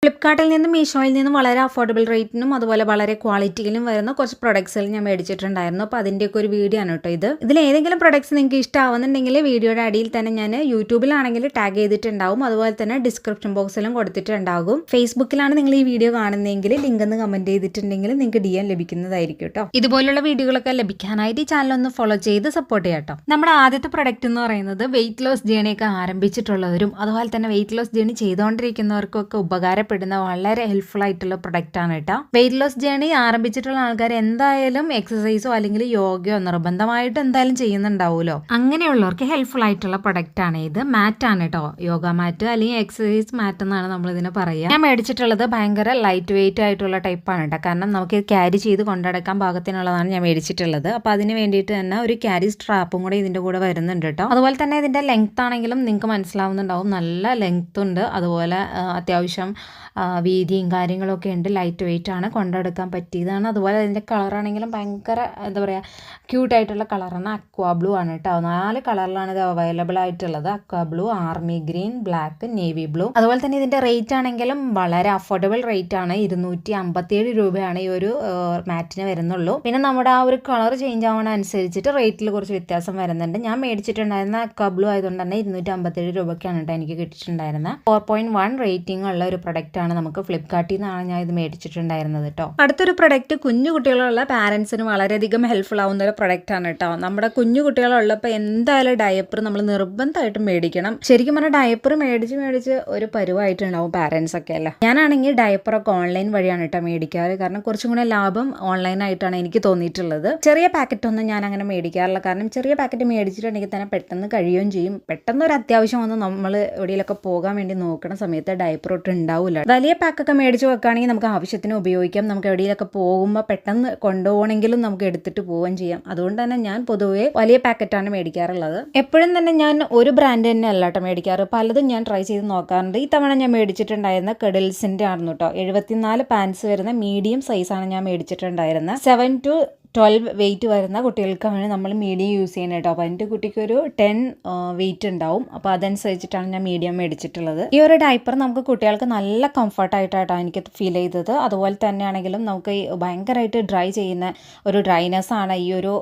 ഫ്ലിപ്കാർട്ടിൽ നിന്നും മീഷോയിൽ നിന്നും വളരെ അഫോർഡബിൾ റേറ്റിനും അതുപോലെ വളരെ ക്വാളിറ്റിയിലും വരുന്ന കുറച്ച് പ്രൊഡക്ട്സുകൾ ഞാൻ മേടിച്ചിട്ടുണ്ടായിരുന്നു. അപ്പോൾ അതിൻ്റെയൊക്കെ ഒരു വീഡിയോ ആണ് കേട്ടോ ഇത്. ഇതിൽ ഏതെങ്കിലും പ്രൊഡക്ട്സ് നിങ്ങൾക്ക് ഇഷ്ടമാവുന്നുണ്ടെങ്കിൽ വീഡിയോയുടെ അടിയിൽ തന്നെ ഞാൻ യൂട്യൂബിലാണെങ്കിൽ ടാഗ് ചെയ്തിട്ടുണ്ടാവും, അതുപോലെ തന്നെ ഡിസ്ക്രിപ്ഷൻ ബോക്സിലും കൊടുത്തിട്ടുണ്ടാകും. ഫേസ്ബുക്കിലാണ് നിങ്ങൾ ഈ വീഡിയോ കാണുന്നതെങ്കിൽ ലിങ്ക് ഒന്ന് കമൻറ്റ് ചെയ്തിട്ടുണ്ടെങ്കിൽ നിങ്ങൾക്ക് DM ലഭിക്കുന്നതായിരിക്കും കേട്ടോ. ഇതുപോലുള്ള വീഡിയോകളൊക്കെ ലഭിക്കാനായിട്ട് ഈ ചാനൽ ഒന്ന് ഫോളോ ചെയ്ത് സപ്പോർട്ട് ചെയ്യാം കേട്ടോ. നമ്മുടെ ആദ്യത്തെ പ്രൊഡക്റ്റ് എന്ന് പറയുന്നത് വെയിറ്റ് ലോസ് ജേണിയൊക്കെ ആരംഭിച്ചിട്ടുള്ളവരും അതുപോലെ തന്നെ വെയിറ്റ് ലോസ് ജേണി ചെയ്തുകൊണ്ടിരിക്കുന്നവർക്കൊക്കെ ഉപകാരപ്പെടുന്ന വളരെ ഹെൽപ്ഫുൾ ആയിട്ടുള്ള പ്രൊഡക്റ്റ് ആണ് കേട്ടോ. വെയിറ്റ് ലോസ് ജേണി ആരംഭിച്ചിട്ടുള്ള ആൾക്കാർ എന്തായാലും എക്സസൈസോ അല്ലെങ്കിൽ യോഗയോ നിർബന്ധമായിട്ട് എന്തായാലും ചെയ്യുന്നുണ്ടാവുമല്ലോ. അങ്ങനെയുള്ളവർക്ക് ഹെൽപ്ഫുൾ ആയിട്ടുള്ള പ്രൊഡക്റ്റ് ആണ് ഇത്. മാറ്റ് ആണ് കേട്ടോ, യോഗ മാറ്റ് അല്ലെങ്കിൽ എക്സസൈസ് മാറ്റ് എന്നാണ് നമ്മൾ ഇതിനെ പറയുക. ഞാൻ മേടിച്ചിട്ടുള്ളത് ഭയങ്കര ലൈറ്റ് വെയിറ്റ് ആയിട്ടുള്ള ടൈപ്പാണ് കേട്ടോ, കാരണം നമുക്ക് ക്യാരി ചെയ്ത് കൊണ്ടുനടക്കാൻ പാകത്തിനുള്ളതാണ് ഞാൻ മേടിച്ചിട്ടുള്ളത്. അപ്പോൾ അതിന് വേണ്ടിയിട്ട് തന്നെ ഒരു ക്യാരി സ്ട്രാപ്പും കൂടെ ഇതിൻ്റെ കൂടെ വരുന്നുണ്ട് കേട്ടോ. അതുപോലെ തന്നെ ഇതിൻ്റെ ലെങ്ത് ആണെങ്കിലും നിങ്ങൾക്ക് മനസ്സിലാവുന്നുണ്ടാവും, നല്ല ലെങ്ത് ഉണ്ട്, അതുപോലെ അത്യാവശ്യം വീതിയും കാര്യങ്ങളൊക്കെ ഉണ്ട്. ലൈറ്റ് വെയിറ്റ് ആണ്, കൊണ്ടെടുക്കാൻ പറ്റിയതാണ്. അതുപോലെ അതിൻ്റെ കളറാണെങ്കിലും ഭയങ്കര എന്താ പറയുക ക്യൂട്ടായിട്ടുള്ള കളറാണ്. അക്വാ ബ്ലൂ ആണ് കേട്ടോ. 4 കളറിലാണ് ഇത് അവൈലബിൾ ആയിട്ടുള്ളത്. അക്വാ blue, army green, black, navy blue. അതുപോലെ തന്നെ ഇതിൻ്റെ റേറ്റ് ആണെങ്കിലും വളരെ അഫോർഡബിൾ റേറ്റ് ആണ്. 257 രൂപയാണ് ഈ ഒരു മാറ്റിന് വരുന്നുള്ളൂ. പിന്നെ നമ്മുടെ ആ ഒരു കളർ ചേഞ്ച് ആവണ അനുസരിച്ചിട്ട് റേറ്റിൽ കുറച്ച് വ്യത്യാസം വരുന്നുണ്ട്. ഞാൻ മേടിച്ചിട്ടുണ്ടായിരുന്ന അക്വാ ബ്ലൂ ആയതുകൊണ്ട് തന്നെ 257 രൂപയ്ക്കാണ് കേട്ടോ എനിക്ക് കിട്ടിയിട്ടുണ്ടായിരുന്നത്. 4.1 റേറ്റിംഗ് ഉള്ള ഒരു പ്രൊഡക്റ്റ് ആണ്. നമുക്ക് ഫ്ലിപ്കാർട്ടിൽ നിന്നാണ് ഞാൻ ഇത് മേടിച്ചിട്ടുണ്ടായിരുന്നത് കേട്ടോ. അടുത്തൊരു പ്രൊഡക്റ്റ് കുഞ്ഞു കുട്ടികളുള്ള പാരൻസിന് വളരെയധികം ഹെൽപ്ഫുൾ ആവുന്ന ഒരു പ്രൊഡക്റ്റ് ആണ് കേട്ടോ. നമ്മുടെ കുഞ്ഞു കുട്ടികളുള്ളപ്പോൾ എന്തായാലും ഡയപ്പർ നമ്മൾ നിർബന്ധമായിട്ടും മേടിക്കണം. ശരിക്കും പറഞ്ഞാൽ ഡയപ്പർ മേടിച്ച് ഒരു പരുവായിട്ടുണ്ടാവും പാരൻസ് ഒക്കെ അല്ല. ഞാനാണെങ്കിൽ ഡയപ്പറൊക്കെ ഓൺലൈൻ വഴിയാണ് കേട്ടോ മേടിക്കാറ്. കാരണം കുറച്ചും കൂടെ ലാഭം ഓൺലൈനായിട്ടാണ് എനിക്ക് തോന്നിയിട്ടുള്ളത്. ചെറിയ പാക്കറ്റ് ഒന്നും ഞാൻ അങ്ങനെ മേടിക്കാറില്ല. കാരണം ചെറിയ പാക്കറ്റ് മേടിച്ചിട്ടുണ്ടെങ്കിൽ തന്നെ പെട്ടെന്ന് കഴിയുകയും ചെയ്യും. പെട്ടെന്ന് ഒരു അത്യാവശ്യം വന്ന് നമ്മൾ എവിടെയെങ്കിലൊക്കെ പോകാൻ വേണ്ടി നോക്കുന്ന സമയത്ത് ഡയപ്പർ ഒട്ടും ഉണ്ടാവില്ല. വലിയ പാക്കൊക്കെ മേടിച്ച് വെക്കുകയാണെങ്കിൽ നമുക്ക് ആവശ്യത്തിന് ഉപയോഗിക്കാം. നമുക്ക് എവിടെയെങ്കിലൊക്കെ പോകുമ്പോൾ പെട്ടെന്ന് കൊണ്ടുപോകണമെങ്കിലും നമുക്ക് എടുത്തിട്ട് പോവുകയും ചെയ്യാം. അതുകൊണ്ട് തന്നെ ഞാൻ പൊതുവേ വലിയ പാക്കറ്റാണ് മേടിക്കാറുള്ളത്. എപ്പോഴും തന്നെ ഞാൻ ഒരു ബ്രാൻഡ് തന്നെ അല്ല കേട്ടോ മേടിക്കാറ്, പലതും ഞാൻ ട്രൈ ചെയ്ത് നോക്കാറുണ്ട്. ഈ തവണ ഞാൻ മേടിച്ചിട്ടുണ്ടായിരുന്ന കെഡിൽസിൻ്റെ ആയിരുന്നു കേട്ടോ. 74 പാൻസ് വരുന്ന മീഡിയം സൈസാണ് ഞാൻ മേടിച്ചിട്ടുണ്ടായിരുന്നത്. 7 to 12 വെയിറ്റ് വരുന്ന കുട്ടികൾക്കാണ് നമ്മൾ മീഡിയം യൂസ് ചെയ്യുന്നത് കേട്ടോ. അപ്പോൾ എൻ്റെ കുട്ടിക്ക് ഒരു 10 വെയിറ്റ് ഉണ്ടാവും. അപ്പോൾ അതനുസരിച്ചിട്ടാണ് ഞാൻ മീഡിയം മേടിച്ചിട്ടുള്ളത്. ഈ ഒരു ഡയപ്പർ നമുക്ക് കുട്ടികൾക്ക് നല്ല കംഫർട്ടായിട്ടാണ് എനിക്ക് ഫീൽ ചെയ്തത്. അതുപോലെ തന്നെയാണെങ്കിലും നമുക്ക് ഭയങ്കരമായിട്ട് ഡ്രൈ ചെയ്യുന്ന ഒരു ഡ്രൈനെസ് ആണ് ഈ ഒരു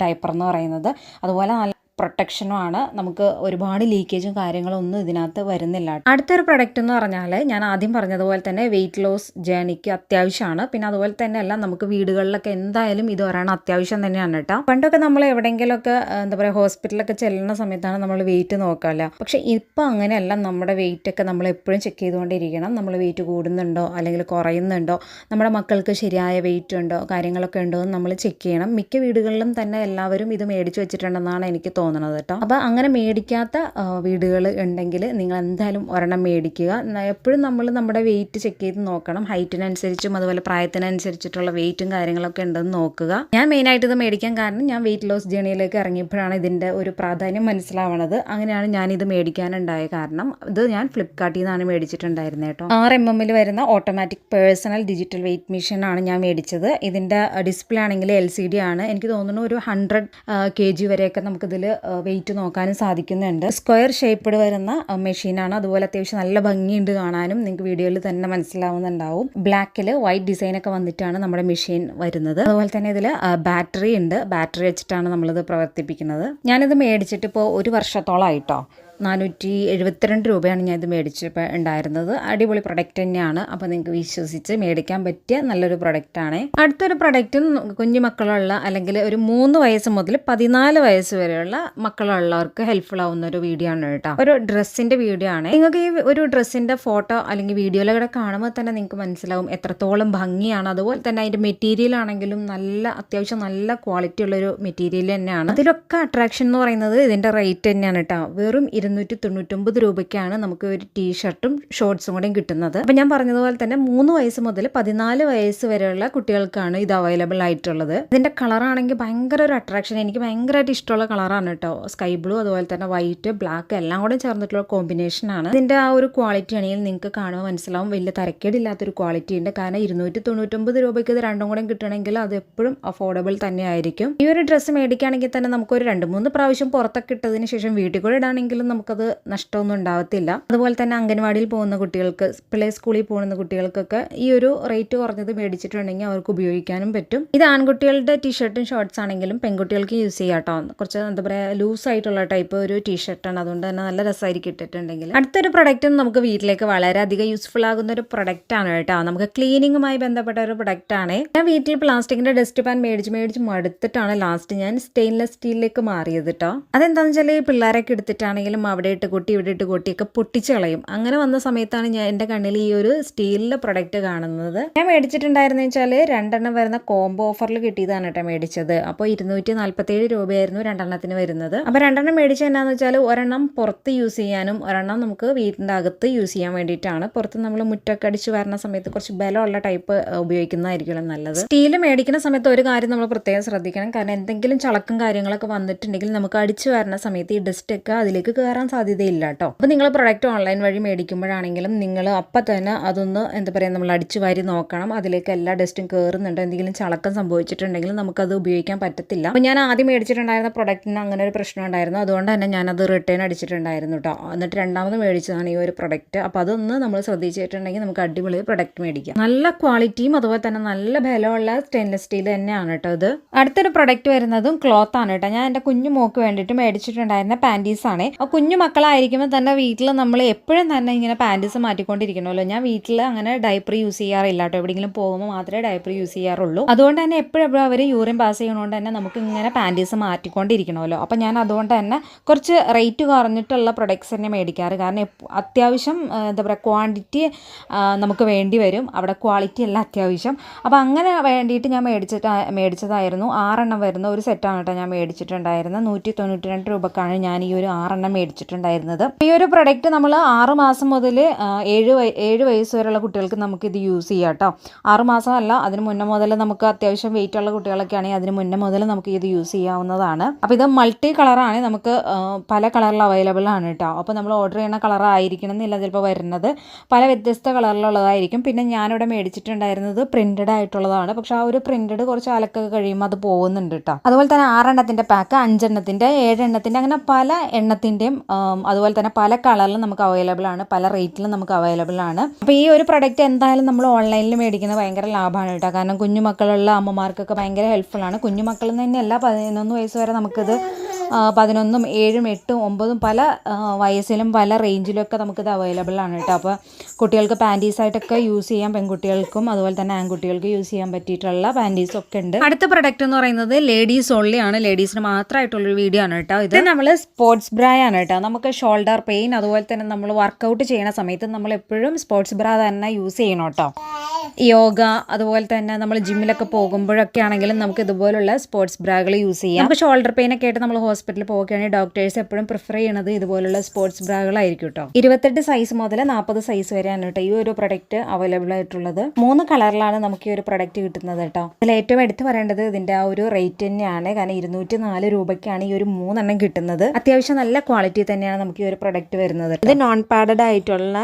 ഡയപ്പർ എന്ന് പറയുന്നത്. അതുപോലെ നല്ല പ്രൊട്ടക്ഷനും ആണ്. നമുക്ക് ഒരുപാട് ലീക്കേജും കാര്യങ്ങളും ഒന്നും ഇതിനകത്ത് വരുന്നില്ല. അടുത്തൊരു പ്രൊഡക്റ്റ് എന്ന് പറഞ്ഞാൽ ഞാൻ ആദ്യം പറഞ്ഞതുപോലെ തന്നെ വെയിറ്റ് ലോസ് ജേണിക്ക് അത്യാവശ്യമാണ്. പിന്നെ അതുപോലെ തന്നെ അല്ല, നമുക്ക് വീടുകളിലൊക്കെ എന്തായാലും ഇത് ഒരെണ്ണം അത്യാവശ്യം തന്നെയാണ് കേട്ടോ. പണ്ടൊക്കെ നമ്മൾ എവിടെയെങ്കിലുമൊക്കെ എന്താ പറയുക ഹോസ്പിറ്റലൊക്കെ ചെല്ലുന്ന സമയത്താണ് നമ്മൾ വെയിറ്റ് നോക്കാമല്ലോ. പക്ഷേ ഇപ്പോൾ അങ്ങനെയല്ല. നമ്മുടെ വെയിറ്റ് ഒക്കെ നമ്മൾ എപ്പോഴും ചെക്ക് ചെയ്തുകൊണ്ടിരിക്കണം. നമ്മൾ വെയിറ്റ് കൂടുന്നുണ്ടോ അല്ലെങ്കിൽ കുറയുന്നുണ്ടോ, നമ്മുടെ മക്കൾക്ക് ശരിയായ വെയിറ്റ് ഉണ്ടോ, കാര്യങ്ങളൊക്കെ ഉണ്ടോ എന്ന് നമ്മൾ ചെക്ക് ചെയ്യണം. മിക്ക വീടുകളിലും തന്നെ എല്ലാവരും ഇത് മേടിച്ച് വെച്ചിട്ടുണ്ടെന്നാണ് എനിക്ക് തോന്നുന്നത് കേട്ടോ. അപ്പോൾ അങ്ങനെ മേടിക്കാത്ത വീടുകൾ ഉണ്ടെങ്കിൽ നിങ്ങൾ എന്തായാലും ഒരെണ്ണം മേടിക്കുക. എപ്പോഴും നമ്മൾ നമ്മുടെ വെയിറ്റ് ചെക്ക് ചെയ്ത് നോക്കണം. ഹൈറ്റിനനുസരിച്ചും അതുപോലെ പ്രായത്തിനനുസരിച്ചിട്ടുള്ള വെയിറ്റും കാര്യങ്ങളൊക്കെ ഉണ്ടെന്ന് നോക്കുക. ഞാൻ മെയിനായിട്ട് ഇത് മേടിക്കാൻ കാരണം ഞാൻ വെയിറ്റ് ലോസ് ജേണിയിലേക്ക് ഇറങ്ങിയപ്പോഴാണ് ഇതിൻ്റെ ഒരു പ്രാധാന്യം മനസ്സിലാവണത്. അങ്ങനെയാണ് ഞാനിത് മേടിക്കാനുണ്ടായ കാരണം. ഇത് ഞാൻ ഫ്ലിപ്കാർട്ടിൽ നിന്നാണ് മേടിച്ചിട്ടുണ്ടായിരുന്നത് കേട്ടോ. 6 mm വരുന്ന ഓട്ടോമാറ്റിക് പേഴ്സണൽ ഡിജിറ്റൽ വെയിറ്റ് മെഷീനാണ് ഞാൻ മേടിച്ചത്. ഇതിൻ്റെ ഡിസ്പ്ലേ ആണെങ്കിൽ LCD ആണ്. എനിക്ക് തോന്നുന്നു ഒരു 100 kg വരെയൊക്കെ നമുക്കിതിൽ വെയിറ്റ് നോക്കാനും സാധിക്കുന്നുണ്ട്. സ്ക്വയർ ഷേപ്പ്ഡ് വരുന്ന മെഷീനാണ്. അതുപോലെ അത്യാവശ്യം നല്ല ഭംഗിയുണ്ട് കാണാനും. നിങ്ങൾക്ക് വീഡിയോയിൽ തന്നെ മനസ്സിലാവുന്നുണ്ടാവും. ബ്ലാക്കിൽ വൈറ്റ് ഡിസൈനൊക്കെ വന്നിട്ടാണ് നമ്മുടെ മെഷീൻ വരുന്നത്. അതുപോലെ തന്നെ ഇതിൽ ബാറ്ററി ഉണ്ട്. ബാറ്ററി വെച്ചിട്ടാണ് നമ്മളിത് പ്രവർത്തിപ്പിക്കുന്നത്. ഞാനിത് മേടിച്ചിട്ട് ഇപ്പോൾ 1 വർഷത്തോളമായിട്ടോ. 472 രൂപയാണ് ഞാൻ ഇത് മേടിച്ചപ്പോൾ ഉണ്ടായിരുന്നത്. അടിപൊളി പ്രൊഡക്റ്റ് തന്നെയാണ്. അപ്പോൾ നിങ്ങൾക്ക് വിശ്വസിച്ച് മേടിക്കാൻ പറ്റിയ നല്ലൊരു പ്രൊഡക്റ്റാണ്. അടുത്തൊരു പ്രൊഡക്റ്റും കുഞ്ഞു മക്കളുള്ള അല്ലെങ്കിൽ ഒരു 3 വയസ്സ് മുതൽ 14 വയസ്സ് വരെയുള്ള മക്കളുള്ളവർക്ക് ഹെൽപ്ഫുൾ ആവുന്ന ഒരു വീഡിയോ ആണ് കേട്ടോ. ഒരു ഡ്രസ്സിൻ്റെ വീഡിയോ ആണ്. നിങ്ങൾക്ക് ഈ ഒരു ഡ്രസ്സിൻ്റെ ഫോട്ടോ അല്ലെങ്കിൽ വീഡിയോയിലൂടെ കാണുമ്പോൾ തന്നെ നിങ്ങൾക്ക് മനസ്സിലാവും എത്രത്തോളം ഭംഗിയാണ്. അതുപോലെ തന്നെ അതിൻ്റെ മെറ്റീരിയൽ ആണെങ്കിലും അത്യാവശ്യം നല്ല ക്വാളിറ്റി ഉള്ളൊരു മെറ്റീരിയൽ തന്നെയാണ്. അതിലൊക്കെ അട്രാക്ഷൻ എന്ന് പറയുന്നത് ഇതിൻ്റെ റേറ്റ് തന്നെയാണ് കേട്ടോ. വെറും 299 രൂപയ്ക്കാണ് നമുക്ക് ഒരു ടീഷർട്ടും ഷോർട്സും കൂടെയും കിട്ടുന്നത്. അപ്പം ഞാൻ പറഞ്ഞതുപോലെ തന്നെ 3 വയസ്സ് മുതൽ 14 വയസ്സ് വരെയുള്ള കുട്ടികൾക്കാണ് ഇത് അവൈലബിൾ ആയിട്ടുള്ളത്. ഇതിൻ്റെ കളറാണെങ്കിൽ ഭയങ്കര ഒരു അട്രാക്ഷൻ, എനിക്ക് ഭയങ്കരമായിട്ട് ഇഷ്ടമുള്ള കളറാണ് കേട്ടോ. സ്കൈ ബ്ലൂ അതുപോലെ തന്നെ വൈറ്റ് ബ്ലാക്ക് എല്ലാം കൂടെ ചേർന്നിട്ടുള്ള കോമ്പിനേഷനാണ്. ഇതിൻ്റെ ആ ഒരു ക്വാളിറ്റി ആണെങ്കിൽ നിങ്ങൾക്ക് കാണുമ്പോൾ മനസ്സിലാവും വലിയ തരക്കേടില്ലാത്തൊരു ക്വാളിറ്റി ഉണ്ട്. കാരണം 299 രൂപയ്ക്ക് ഇത് രണ്ടും കൂടെ കിട്ടണമെങ്കിൽ അത് എപ്പോഴും അഫോർഡബിൾ തന്നെ ആയിരിക്കും. ഈ ഒരു ഡ്രസ്സ് മേടിക്കുകയാണെങ്കിൽ തന്നെ നമുക്കൊരു 2-3 പ്രാവശ്യം പുറത്തൊക്കെ ഇട്ടതിന് ശേഷം വീട്ടിൽ കൂടെ ഇടാണെങ്കിലും നമുക്കത് നഷ്ടമൊന്നും ഉണ്ടാവത്തില്ല. അതുപോലെ തന്നെ അംഗൻവാടിയിൽ പോകുന്ന കുട്ടികൾക്ക്, പ്ലേ സ്കൂളിൽ പോകുന്ന കുട്ടികൾക്കൊക്കെ ഈ ഒരു റേറ്റ് കുറഞ്ഞത് മേടിച്ചിട്ടുണ്ടെങ്കിൽ അവർക്ക് ഉപയോഗിക്കാനും പറ്റും. ഇത് ആൺകുട്ടികളുടെ ടീഷർട്ടും ഷോർട്ട്സ് ആണെങ്കിലും പെൺകുട്ടികൾക്ക് യൂസ് ചെയ്യാം കേട്ടോ. കുറച്ച് എന്താ പറയുക, ലൂസ് ആയിട്ടുള്ള ടൈപ്പ് ഒരു ടീഷർട്ടാണ്, അതുകൊണ്ട് തന്നെ നല്ല രസമായിരിക്കും ഇട്ടിട്ടുണ്ടെങ്കിൽ. അടുത്തൊരു പ്രൊഡക്റ്റ് നമുക്ക് വീട്ടിലേക്ക് വളരെയധികം യൂസ്ഫുൾ ആകുന്ന ഒരു പ്രൊഡക്റ്റ് ആണ് കേട്ടോ. നമുക്ക് ക്ലീനിങ്ങുമായി ബന്ധപ്പെട്ട ഒരു പ്രൊഡക്റ്റ് ആണ്. ഞാൻ വീട്ടിൽ പ്ലാസ്റ്റിക്കിന്റെ ഡസ്റ്റ് പാൻ മേടിച്ച് മടുത്തിട്ടാണ് ലാസ്റ്റ് ഞാൻ സ്റ്റെയിൻലെസ് സ്റ്റീലിലേക്ക് മാറിയത് കേട്ടോ. അതെന്താണെന്ന് വെച്ചാൽ ഈ പിള്ളേരൊക്കെ എടുത്തിട്ടാണെങ്കിലും അവിടെ ഇട്ട് കൊട്ടി ഇവിടെ ഇട്ട് കൊട്ടിയൊക്കെ പൊട്ടിച്ച് കളയും. അങ്ങനെ വന്ന സമയത്താണ് ഞാൻ എൻ്റെ കണ്ണിൽ ഈ ഒരു സ്റ്റീലിൻ്റെ പ്രൊഡക്റ്റ് കാണുന്നത്. ഞാൻ മേടിച്ചിട്ടുണ്ടായിരുന്നു വെച്ചാൽ 2 വരുന്ന കോംബോ ഓഫറിൽ കിട്ടിയതാണ് കേട്ടോ മേടിച്ചത്. അപ്പോൾ 247 രൂപയായിരുന്നു 2 വരുന്നത്. അപ്പോൾ 2 മേടിച്ചത് എന്നാന്ന് വെച്ചാൽ ഒരെണ്ണം പുറത്ത് യൂസ് ചെയ്യാനും ഒരെണ്ണം നമുക്ക് വീട്ടിൻ്റെ അകത്ത് യൂസ് ചെയ്യാൻ വേണ്ടിയിട്ടാണ്. പുറത്ത് നമ്മൾ മുറ്റൊക്കെ അടിച്ച് വരുന്ന സമയത്ത് കുറച്ച് ബലമുള്ള ടൈപ്പ് ഉപയോഗിക്കുന്നതായിരിക്കും നല്ലത്. സ്റ്റീൽ മേടിക്കുന്ന സമയത്ത് ഒരു കാര്യം നമ്മൾ പ്രത്യേകം ശ്രദ്ധിക്കണം. കാരണം എന്തെങ്കിലും ചളക്കും കാര്യങ്ങളൊക്കെ വന്നിട്ടുണ്ടെങ്കിൽ നമുക്ക് അടിച്ച് വരുന്ന സമയത്ത് ഈ ഡസ്റ്റൊക്കെ അതിലേക്ക് കയറാൻ സാധ്യതയില്ല കേട്ടോ. അപ്പോൾ നിങ്ങൾ പ്രൊഡക്റ്റ് ഓൺലൈൻ വഴി മേടിക്കുമ്പോഴാണെങ്കിലും നിങ്ങൾ അപ്പം തന്നെ അതൊന്ന് എന്താ പറയുക, നമ്മൾ അടിച്ചു വാരി നോക്കണം. അതിലേക്ക് എല്ലാ ഡസ്റ്റും കയറുന്നുണ്ടോ, എന്തെങ്കിലും ചളക്കം സംഭവിച്ചിട്ടുണ്ടെങ്കിൽ നമുക്കത് ഉപയോഗിക്കാൻ പറ്റത്തില്ല. അപ്പോൾ ഞാൻ ആദ്യം മേടിച്ചിട്ടുണ്ടായിരുന്ന പ്രൊഡക്റ്റിന് അങ്ങനെ ഒരു പ്രശ്നം ഉണ്ടായിരുന്നു. അതുകൊണ്ട് തന്നെ ഞാനത് റിട്ടേൺ അടിച്ചിട്ടുണ്ടായിരുന്നു കേട്ടോ. എന്നിട്ട് രണ്ടാമത് മേടിച്ചതാണ് ഈ ഒരു പ്രൊഡക്റ്റ്. അപ്പോൾ അതൊന്ന് നമ്മൾ ശ്രദ്ധിച്ചിട്ടുണ്ടെങ്കിൽ നമുക്ക് അടിപൊളി പ്രൊഡക്റ്റ് മേടിക്കാം. നല്ല ക്വാളിറ്റിയും അതുപോലെ തന്നെ നല്ല ബലമുള്ള സ്റ്റെയിൻലെസ് സ്റ്റീൽ തന്നെയാണ് കേട്ടോ ഇത്. അടുത്തൊരു പ്രൊഡക്റ്റ് വരുന്നതും ക്ലോത്ത് ആണ് കേട്ടോ. ഞാൻ എൻ്റെ കുഞ്ഞു മോക്ക് വേണ്ടിയിട്ട് മേടിച്ചിട്ടുണ്ടായിരുന്ന പാൻറ്റീസ് ആണ്. ആ കുഞ്ഞു മക്കളായിരിക്കുമ്പോൾ തന്നെ വീട്ടിൽ നമ്മൾ എപ്പോഴും തന്നെ ഇങ്ങനെ പാൻറ്റീസ് മാറ്റിക്കൊണ്ടിരിക്കണമല്ലോ. ഞാൻ വീട്ടിൽ അങ്ങനെ ഡയപ്പർ യൂസ് ചെയ്യാറില്ല കേട്ടോ. എവിടെയെങ്കിലും പോകുമ്പോൾ മാത്രമേ ഡയപ്പർ യൂസ് ചെയ്യാറുള്ളൂ. അതുകൊണ്ട് തന്നെ എപ്പോഴും അവർ യൂറിൻ പാസ് ചെയ്യുന്നതുകൊണ്ട് തന്നെ നമുക്ക് ഇങ്ങനെ പാൻറ്റീസ് മാറ്റിക്കൊണ്ടിരിക്കണമല്ലോ. അപ്പം ഞാൻ അതുകൊണ്ട് തന്നെ കുറച്ച് റേറ്റ് കുറഞ്ഞിട്ടുള്ള പ്രൊഡക്ട്സ് തന്നെ മേടിക്കാറ്. കാരണം അത്യാവശ്യം എന്താ പറയുക, ക്വാണ്ടിറ്റി നമുക്ക് വേണ്ടി വരും. അവിടെ ക്വാളിറ്റി അല്ല അത്യാവശ്യം. അപ്പോൾ അങ്ങനെ വേണ്ടിയിട്ട് ഞാൻ മേടിച്ചതായിരുന്നു. 6 വരുന്ന ഒരു സെറ്റാണ് കേട്ടോ ഞാൻ മേടിച്ചിട്ടുണ്ടായിരുന്നത്. 192 രൂപക്കാണ് ഞാൻ ഈ ഒരു 6 മേടിച്ചിട്ടുണ്ടായിരുന്നത്. ഈ ഒരു പ്രൊഡക്റ്റ് നമ്മൾ 6 മാസം മുതൽ 7 വയസ്സ് വരെയുള്ള കുട്ടികൾക്ക് നമുക്കിത് യൂസ് ചെയ്യാം കേട്ടോ. 6 മാസമല്ല, അതിന് മുന്നേ മുതൽ നമുക്ക് അത്യാവശ്യം വെയിറ്റ് ഉള്ള കുട്ടികളൊക്കെ ആണെങ്കിൽ അതിന് മുന്നേ മുതൽ നമുക്ക് ഇത് യൂസ് ചെയ്യാവുന്നതാണ്. അപ്പോൾ ഇത് മൾട്ടി കളറാണ്, നമുക്ക് പല കളറിൽ അവൈലബിൾ ആണ് കേട്ടോ. അപ്പോൾ നമ്മൾ ഓർഡർ ചെയ്യുന്ന കളറായിരിക്കണം എന്നില്ല ചിലപ്പോൾ വരുന്നത്, പല വ്യത്യസ്ത കളറിലുള്ളതായിരിക്കും. പിന്നെ ഞാനിവിടെ മേടിച്ചിട്ടുണ്ടായിരുന്നത് പ്രിന്റഡ് ആയിട്ടുള്ളതാണ്. പക്ഷേ ആ ഒരു പ്രിന്റഡ് കുറച്ച് അലക്കൊക്കെ കഴിയുമ്പോൾ അത് പോകുന്നുണ്ട് കേട്ടോ. അതുപോലെ തന്നെ 6 പാക്ക്, 5 7 അങ്ങനെ പല എണ്ണത്തിൻ്റെയും അതുപോലെ തന്നെ പല കളറിലും നമുക്ക് അവൈലബിൾ ആണ്, പല റേറ്റിലും നമുക്ക് അവൈലബിൾ ആണ്. അപ്പോൾ ഈ ഒരു പ്രൊഡക്റ്റ് എന്തായാലും നമ്മൾ ഓൺലൈനിൽ മേടിക്കുന്നത് ഭയങ്കര ലാഭമാണ് കേട്ടോ. കാരണം കുഞ്ഞുമക്കളുള്ള അമ്മമാർക്കൊക്കെ ഭയങ്കര ഹെൽപ്ഫുൾ ആണ്. കുഞ്ഞുമക്കളിൽ നിന്ന് തന്നെയല്ല, 11 വയസ്സ് വരെ നമുക്കിത് 11, 7, 8, 9 പല വയസ്സിലും പല റേഞ്ചിലൊക്കെ നമുക്കിത് അവൈലബിൾ ആണ് കേട്ടോ. അപ്പോൾ കുട്ടികൾക്ക് പാൻറ്റീസായിട്ടൊക്കെ യൂസ് ചെയ്യാം, പെൺകുട്ടികൾക്കും അതുപോലെ തന്നെ ആൺകുട്ടികൾക്ക് യൂസ് ചെയ്യാൻ പറ്റിയിട്ടുള്ള പാൻറ്റീസൊക്കെ ഉണ്ട്. അടുത്ത പ്രൊഡക്റ്റ് എന്ന് പറയുന്നത് ലേഡീസ് ഓൺലി ആണ്, ലേഡീസിന് മാത്രമായിട്ടുള്ളൊരു വീഡിയോ ആണ് കേട്ടോ. ഇത് നമ്മൾ സ്പോർട്സ് ബ്രാ ആണ് കേട്ടോ. നമുക്ക് ഷോൾഡർ പെയിൻ അതുപോലെ തന്നെ നമ്മൾ വർക്കൗട്ട് ചെയ്യുന്ന സമയത്ത് നമ്മൾ എപ്പോഴും സ്പോർട്സ് ബ്രാ തന്നെ യൂസ് ചെയ്യണം കേട്ടോ. യോഗ അതുപോലെ തന്നെ നമ്മൾ ജിമ്മിലൊക്കെ പോകുമ്പോഴൊക്കെ ആണെങ്കിലും നമുക്ക് ഇതുപോലുള്ള സ്പോർട്സ് ബ്രാകൾ യൂസ് ചെയ്യാം. നമുക്ക് ഷോൾഡർ പെയിൻ ഒക്കെ ആയിട്ട് നമ്മൾ ഹോസ്പിറ്റലിൽ പോകുകയാണെങ്കിൽ ഡോക്ടേഴ്സ് എപ്പോഴും പ്രിഫർ ചെയ്യണത് ഇതുപോലുള്ള സ്പോർട്സ് ബ്രാകളായിരിക്കും കേട്ടോ. 28 സൈസ് മുതൽ 40 സൈസ് വരെയാണ് കേട്ടോ ഈ ഒരു പ്രൊഡക്റ്റ് അവൈലബിൾ ആയിട്ടുള്ളത്. 3 കളറിലാണ് നമുക്ക് ഈ ഒരു പ്രൊഡക്റ്റ് കിട്ടുന്നത് കേട്ടോ. അതിൽ ഏറ്റവും എടുത്ത് പറയേണ്ടത് ഇതിന്റെ ആ ഒരു റേറ്റ് തന്നെയാണ്. കാരണം 204 രൂപയ്ക്കാണ് ഈ ഒരു 3 കിട്ടുന്നത്. അത്യാവശ്യം നല്ല ക്വാളിറ്റി തന്നെയാണ് നമുക്ക് ഈ ഒരു പ്രൊഡക്റ്റ് വരുന്നത്. ഇത് നോൺ പാഡഡ് ആയിട്ടുള്ള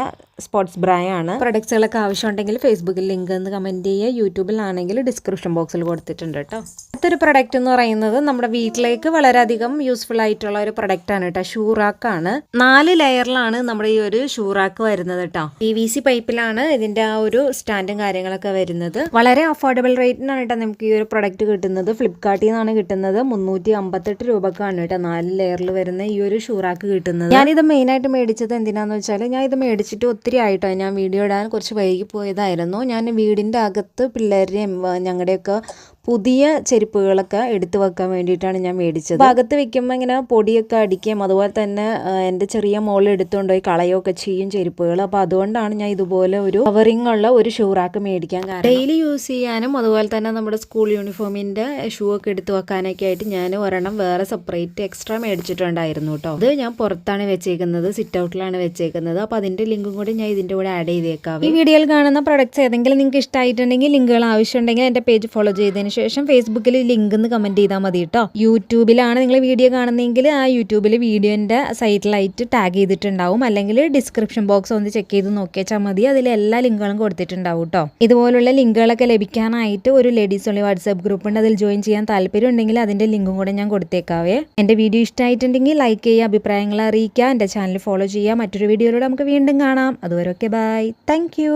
സ്പോർട്സ് ബ്രാ ആണ്. പ്രൊഡക്ട്സുകളൊക്കെ ആവശ്യമുണ്ടെങ്കിൽ ഫേസ്ബുക്കിൽ ലിങ്ക് എന്ന് കമന്റ് ചെയ്യുക, യൂട്യൂബിലാണെങ്കിൽ ഡിസ്ക്രിപ്ഷൻ ബോക്സിൽ കൊടുത്തിട്ടുണ്ട് കേട്ടോ. അടുത്തൊരു പ്രൊഡക്റ്റ് എന്ന് പറയുന്നത് നമ്മുടെ വീട്ടിലേക്ക് വളരെയധികം യൂസ്ഫുൾ ആയിട്ടുള്ള ഒരു പ്രൊഡക്റ്റ് ആണ് കേട്ടോ. ഷൂറാക്കാണ്. 4 ലെയറിലാണ് നമ്മുടെ ഈ ഒരു ഷൂറാക്ക് വരുന്നത് കേട്ടോ. PVC പൈപ്പിലാണ് ഇതിന്റെ ആ ഒരു സ്റ്റാൻഡും കാര്യങ്ങളൊക്കെ വരുന്നത്. വളരെ അഫോർഡബിൾ റേറ്റിനാണ് കേട്ടോ നമുക്ക് ഈ ഒരു പ്രൊഡക്റ്റ് കിട്ടുന്നത്. ഫ്ലിപ്കാർട്ടിൽ നിന്നാണ് കിട്ടുന്നത്. 358 രൂപക്കാണ് കേട്ടോ 4 ലെയറിൽ വരുന്ന ഈ ഒരു ഷൂറാക്ക് കിട്ടുന്നത്. ഞാനിത് മെയിനായിട്ട് മേടിച്ചത് എന്തിനാന്ന് വെച്ചാൽ, ഞാൻ ഇത് മേടിച്ചിട്ട് ഒത്തിരി ആയിട്ടോ. ഞാൻ വീഡിയോ ഇടാൻ കുറച്ച് വൈകി പോയതായിരുന്നു. ഞാൻ വീടിൻ്റെ അകത്ത് പിള്ളേരുടെയും ഞങ്ങളുടെയൊക്കെ പുതിയ ചെരുപ്പുകളൊക്കെ എടുത്തു വെക്കാൻ വേണ്ടിയിട്ടാണ് ഞാൻ മേടിച്ചത്. അകത്ത് വെക്കുമ്പോൾ ഇങ്ങനെ പൊടിയൊക്കെ അടിക്കുകയും അതുപോലെ തന്നെ എൻ്റെ ചെറിയ മോൾ എടുത്തുകൊണ്ടുപോയി കളയൊക്കെ ചെയ്യും ചെരുപ്പുകൾ. അപ്പോൾ അതുകൊണ്ടാണ് ഞാൻ ഇതുപോലെ ഒരു കവറിങ് ഉള്ള ഒരു ഷൂ റാക്ക് മേടിക്കാൻ കാരണം. ഡെയിലി യൂസ് ചെയ്യാനും അതുപോലെ തന്നെ നമ്മുടെ സ്കൂൾ യൂണിഫോമിൻ്റെ ഷൂ ഒക്കെ എടുത്തു വെക്കാനൊക്കെ ആയിട്ട് ഞാൻ ഒരെണ്ണം വേറെ സെപ്പറേറ്റ് എക്സ്ട്രാ മേടിച്ചിട്ടുണ്ടായിരുന്നു കേട്ടോ. അത് ഞാൻ പുറത്താണ് വെച്ചേക്കുന്നത്, സിറ്റ് ഔട്ടിലാണ് വെച്ചേക്കുന്നത്. അപ്പോൾ അതിൻ്റെ ലിങ്കും കൂടി ഞാൻ ഇതിൻ്റെ കൂടെ ആഡ് ചെയ്തേക്കാം. ഈ വീഡിയോയിൽ കാണുന്ന പ്രൊഡക്ട്സ് ഏതെങ്കിലും നിങ്ങൾക്ക് ഇഷ്ടമായിട്ടുണ്ടെങ്കിൽ, ലിങ്കുകൾ ആവശ്യമുണ്ടെങ്കിൽ എൻ്റെ പേജ് ഫോളോ ചെയ്തതിന് അതിനുശേഷം ഫേസ്ബുക്കിൽ ലിങ്ക് എന്ന് കമൻറ്റ് ചെയ്താൽ മതി കേട്ടോ. യൂട്യൂബിലാണ് നിങ്ങൾ വീഡിയോ കാണുന്നതെങ്കിൽ ആ യൂട്യൂബിൽ വീഡിയോൻ്റെ സൈറ്റിലായിട്ട് ടാഗ് ചെയ്തിട്ടുണ്ടാവും, അല്ലെങ്കിൽ ഡിസ്ക്രിപ്ഷൻ ബോക്സ് ഒന്ന് ചെക്ക് ചെയ്ത് നോക്കിയാൽ മതി. അതിൽ എല്ലാ ലിങ്കുകളും കൊടുത്തിട്ടുണ്ടാവും കേട്ടോ. ഇതുപോലുള്ള ലിങ്കുകളൊക്കെ ലഭിക്കാനായിട്ട് ഒരു ലേഡീസ് ഓൺലി വാട്സാപ്പ് ഗ്രൂപ്പ് ഉണ്ട്, അതിൽ ജോയിൻ ചെയ്യാൻ താല്പര്യം ഉണ്ടെങ്കിൽ അതിൻ്റെ ലിങ്കും കൂടെ ഞാൻ കൊടുത്തേക്കാവേ. എൻ്റെ വീഡിയോ ഇഷ്ടമായിട്ടുണ്ടെങ്കിൽ ലൈക്ക് ചെയ്യുക, അഭിപ്രായങ്ങൾ അറിയിക്കുക, എൻ്റെ ചാനൽ ഫോളോ ചെയ്യുക. മറ്റൊരു വീഡിയോയിലൂടെ നമുക്ക് വീണ്ടും കാണാം. അതുവരെ ഓക്കെ, ബൈ, താങ്ക് യു.